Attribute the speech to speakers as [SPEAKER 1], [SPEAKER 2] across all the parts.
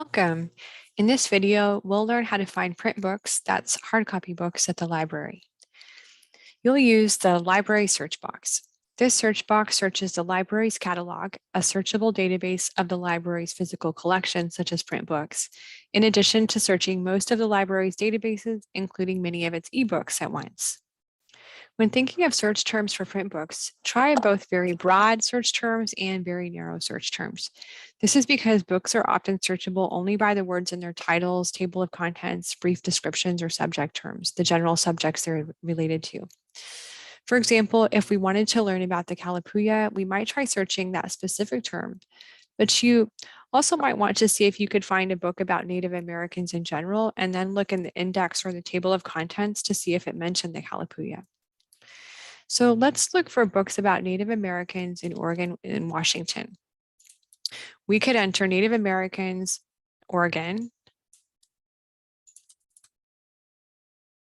[SPEAKER 1] Welcome. In this video, we'll learn how to find print books, that's hard copy books at the library. You'll use the library search box. This search box searches the library's catalog, a searchable database of the library's physical collection, such as print books, in addition to searching most of the library's databases, including many of its ebooks at once. When thinking of search terms for print books, try both very broad search terms and very narrow search terms. This is because books are often searchable only by the words in their titles, table of contents, brief descriptions, or subject terms, the general subjects they're related to. For example, if we wanted to learn about the Kalapuya, we might try searching that specific term, but you also might want to see if you could find a book about Native Americans in general, and then look in the index or the table of contents to see if it mentioned the Kalapuya. So let's look for books about Native Americans in Oregon and Washington. We could enter Native Americans, Oregon,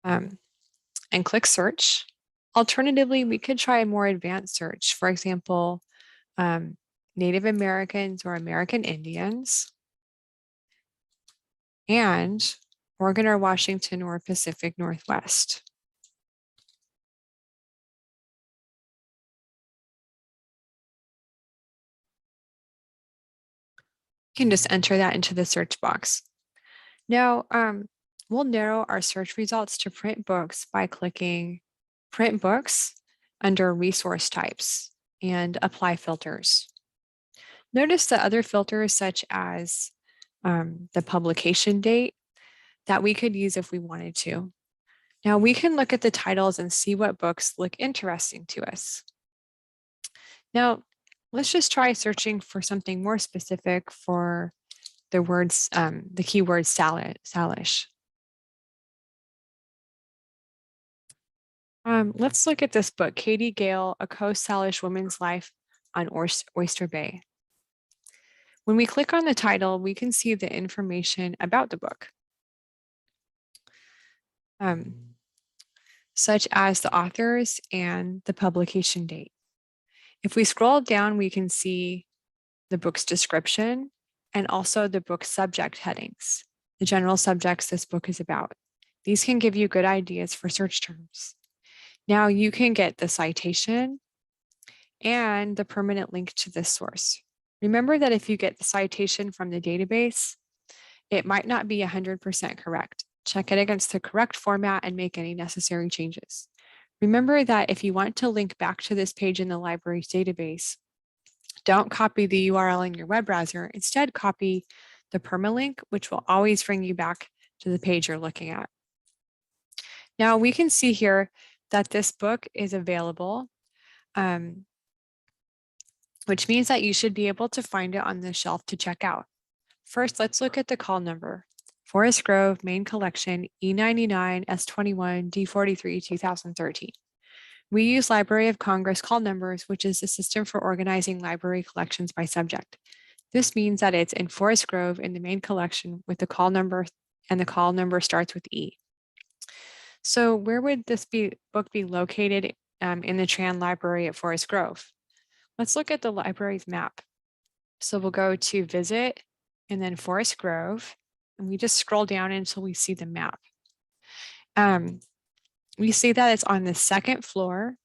[SPEAKER 1] and click search. Alternatively, we could try a more advanced search. For example, Native Americans or American Indians, and Oregon or Washington or Pacific Northwest. You can just enter that into the search box. Now, we'll narrow our search results to print books by clicking Print Books under Resource Types and Apply Filters. Notice the other filters such as the publication date that we could use if we wanted to. Now we can look at the titles and see what books look interesting to us. Now, let's just try searching for something more specific for the words, the keyword Salish. Let's look at this book, Katie Gale, A Coast Salish Woman's Life on Oyster Bay. When we click on the title, we can see the information about the book, such as the authors and the publication date. If we scroll down, we can see the book's description and also the book's subject headings, the general subjects this book is about. These can give you good ideas for search terms. Now you can get the citation and the permanent link to this source. Remember that if you get the citation from the database, it might not be 100% correct. Check it against the correct format and make any necessary changes. Remember that if you want to link back to this page in the library's database, don't copy the URL in your web browser. Instead, copy the permalink, which will always bring you back to the page you're looking at. Now we can see here that this book is available, which means that you should be able to find it on the shelf to check out. First, let's look at the call number. Forest Grove, Main Collection, E99 S21 D43 2013. We use Library of Congress call numbers, which is a system for organizing library collections by subject. This means that it's in Forest Grove in the main collection with the call number, and the call number starts with E. So where would this book be located in the Tran Library at Forest Grove? Let's look at the library's map. So we'll go to Visit and then Forest Grove, and we just scroll down until we see the map. We see that it's on the second floor,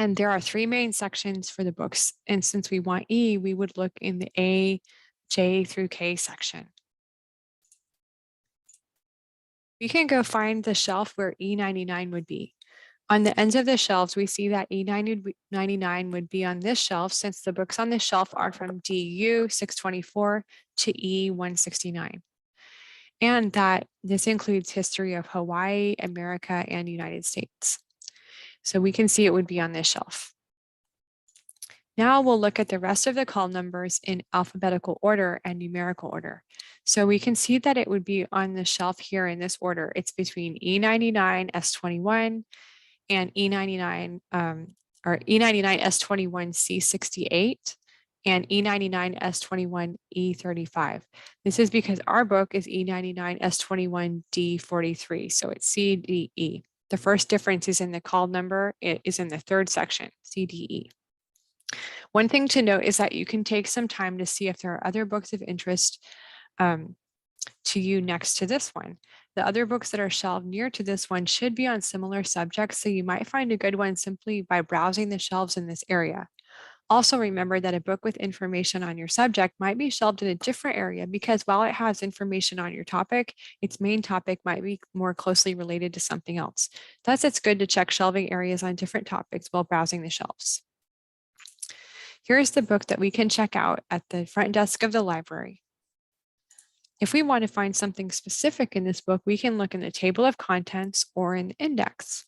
[SPEAKER 1] and there are three main sections for the books. And since we want E, we would look in the A, J through K section. We can go find the shelf where E99 would be. On the ends of the shelves, we see that E99 would be on this shelf since the books on this shelf are from DU 624 to E169. And that this includes history of Hawaii, America, and United States. So we can see it would be on this shelf. Now we'll look at the rest of the call numbers in alphabetical order and numerical order. So we can see that it would be on the shelf here in this order. It's between E99 S21 and E99 or E99 S21 C68 and E99 S21 E35. This is because our book is E99 S21 D43, so it's CDE. The first difference is in the call number. It is in the third section, CDE. One thing to note is that you can take some time to see if there are other books of interest to you next to this one. The other books that are shelved near to this one should be on similar subjects, so you might find a good one simply by browsing the shelves in this area. Also remember that a book with information on your subject might be shelved in a different area because while it has information on your topic, its main topic might be more closely related to something else. Thus, it's good to check shelving areas on different topics while browsing the shelves. Here's the book that we can check out at the front desk of the library. If we want to find something specific in this book, we can look in the table of contents or in the index.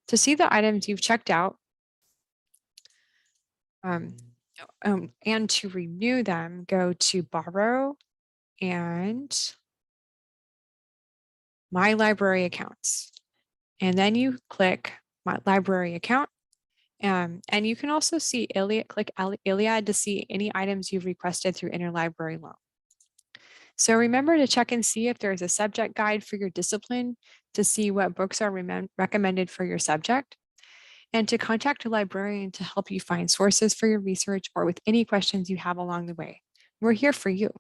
[SPEAKER 1] To see the items you've checked out, and to renew them, go to Borrow and My Library Accounts. And then you click My Library Account. And you can also see click Iliad to see any items you've requested through Interlibrary Loan. So remember to check and see if there's a subject guide for your discipline to see what books are recommended for your subject, and to contact a librarian to help you find sources for your research or with any questions you have along the way. We're here for you.